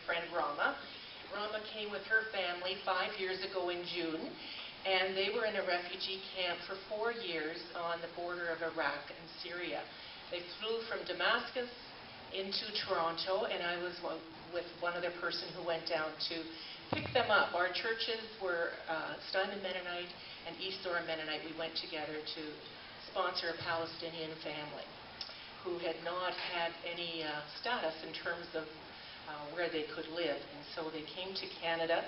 friend Rahma. Rahma came with her family 5 years ago in June, and they were in a refugee camp for 4 years on the border of Iraq and Syria. They flew from Damascus into Toronto, and I was with one other person who went down to pick them up. Our churches were Steinman Mennonite and East Thorn Mennonite. We went together to sponsor a Palestinian family who had not had any status in terms of where they could live. And so they came to Canada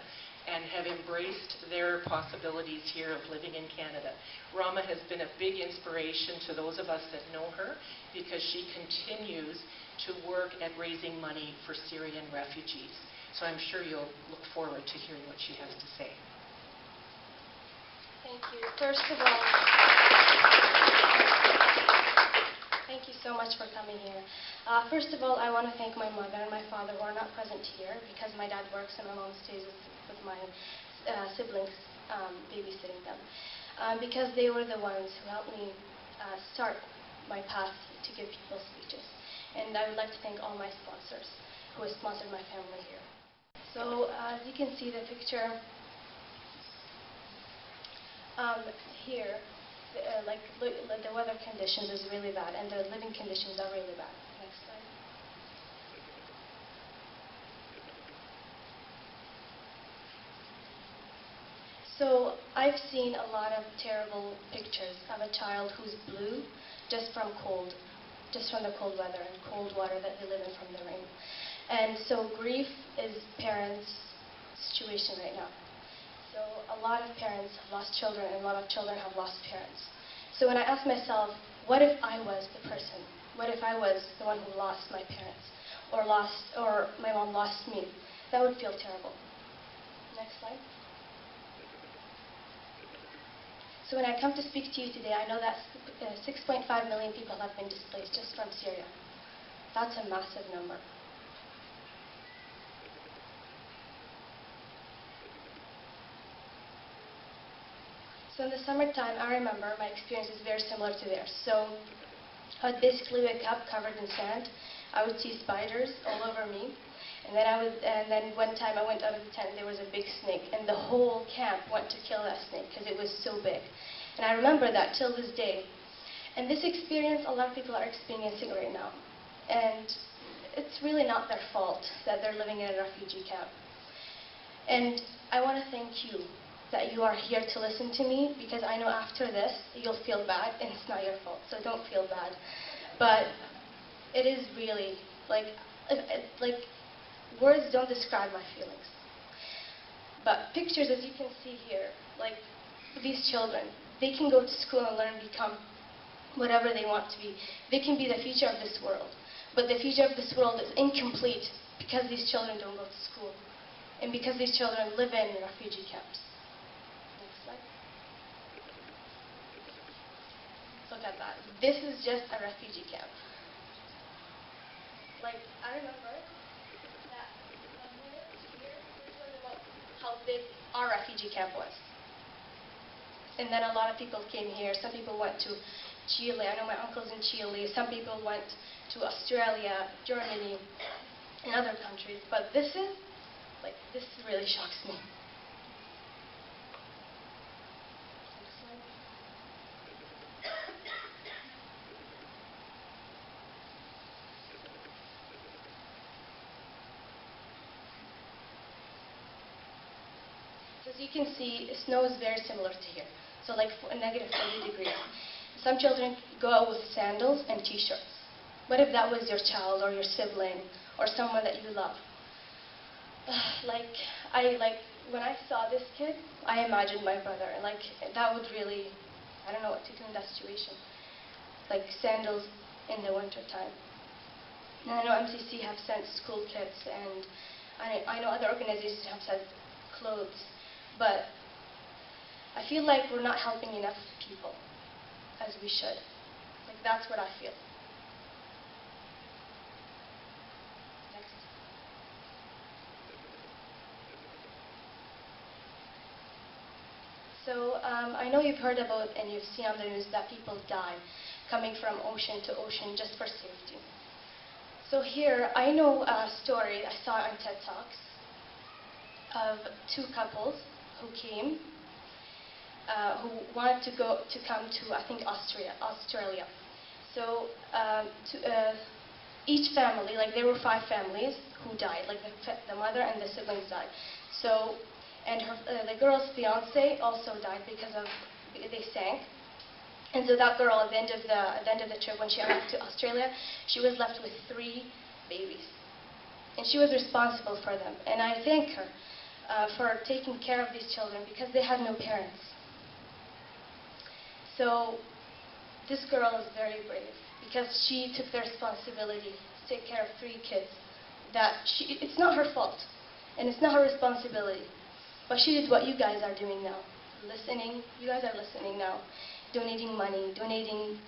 and have embraced their possibilities here of living in Canada. Rahma has been a big inspiration to those of us that know her because she continues to work at raising money for Syrian refugees. So I'm sure you'll look forward to hearing what she has to say. Thank you. First of all, thank you so much for coming here. First of all, I want to thank my mother and my father who are not present here because my dad works and my mom stays with my siblings, babysitting them. Because they were the ones who helped me start my path to give people speeches. And I would like to thank all my sponsors who have sponsored my family here. So as you can see the picture here, the weather conditions is really bad and the living conditions are really bad. Next slide. So I've seen a lot of terrible pictures of a child who's blue just from the cold weather and cold water that they live in from the rain. And so grief is parents' situation right now. So a lot of parents have lost children and a lot of children have lost parents. So when I ask myself, what if I was the person? What if I was the one who lost my parents or my mom lost me? That would feel terrible. Next slide. So when I come to speak to you today, I know that 6.5 million people have been displaced just from Syria. That's a massive number. So in the summertime, I remember my experience is very similar to theirs. So I would basically wake up covered in sand. I would see spiders all over me. And then one time I went out of the tent, there was a big snake, and the whole camp went to kill that snake because it was so big. And I remember that till this day. And this experience, a lot of people are experiencing right now. And it's really not their fault that they're living in a refugee camp. And I want to thank you that you are here to listen to me, because I know after this you'll feel bad, and it's not your fault, so don't feel bad. But it is really, like words don't describe my feelings. But pictures, as you can see here, like these children, they can go to school and learn, become whatever they want to be. They can be the future of this world. But the future of this world is incomplete because these children don't go to school. And because these children live in refugee camps. Next slide. Look at that. This is just a refugee camp. Like, I remember that here was about how big our refugee camp was. And then a lot of people came here. Some people went to Chile. I know my uncle's in Chile. Some people went to Australia, Germany, and other countries. But this really shocks me. So as you can see, snow is very similar to here. So like negative 40 degrees. Some children go out with sandals and t-shirts. What if that was your child or your sibling or someone that you love? When I saw this kid, I imagined my brother. Like, that would really, I don't know what to do in that situation. Like sandals in the winter time. And I know MCC have sent school kits, and I know other organizations have sent clothes. But I feel like we're not helping enough people as we should. Like, that's what I feel. Next. So I know you've heard about and you've seen on the news that people die coming from ocean to ocean just for safety. So here, I know a story I saw on TED Talks of two couples who came, who wanted to come to, I think, Australia. So each family, like there were 5 families who died, like the mother and the siblings died. So, and the girl's fiance also died because they sank. And so that girl, at the end of the trip, when she arrived to Australia, she was left with 3 babies, and she was responsible for them. And I thank her for taking care of these children because they had no parents. So this girl is very brave because she took the responsibility to take care of 3 kids. It's not her fault, and it's not her responsibility, but she did what you guys are doing now, listening. You guys are listening now, donating money, donating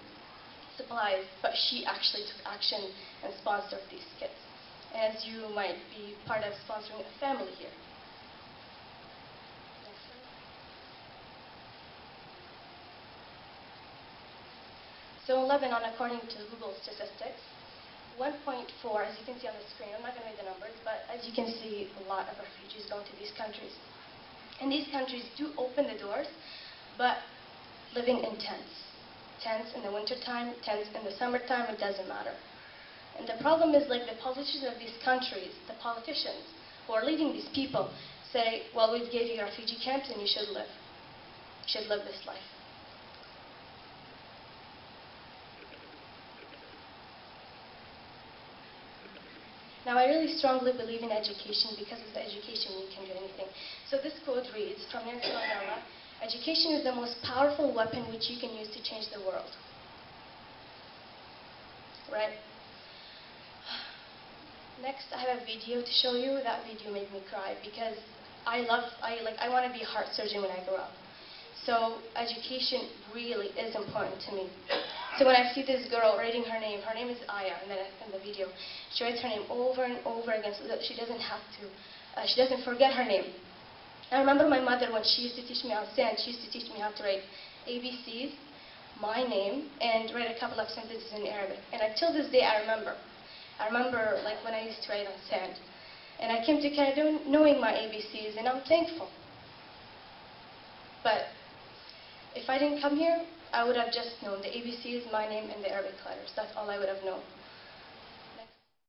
supplies, but she actually took action and sponsored these kids. As you might be part of sponsoring a family here. So in Lebanon, according to Google statistics, 1.4, as you can see on the screen, I'm not going to read the numbers, but as you can see, a lot of refugees go to these countries. And these countries do open the doors, but living in tents. Tents in the wintertime, tents in the summertime, it doesn't matter. And the problem is, like, the politicians of these countries, the politicians who are leading these people, say, well, we gave you refugee camps and you should live. You should live this life. Now, I really strongly believe in education because with education we can do anything. So this quote reads from Nelson Mandela, "Education is the most powerful weapon which you can use to change the world." Right? Next, I have a video to show you. That video made me cry because I want to be a heart surgeon when I grow up. So education really is important to me. So when I see this girl writing her name is Aya in the video. She writes her name over and over again so that she doesn't have to, she doesn't forget her name. I remember my mother, when she used to teach me on sand, she used to teach me how to write ABCs, my name, and write a couple of sentences in Arabic. And until this day, I remember. I remember, like, when I used to write on sand. And I came to Canada knowing my ABCs, and I'm thankful. But if I didn't come here, I would have just known the ABCs, my name, and the Arabic letters. That's all I would have known.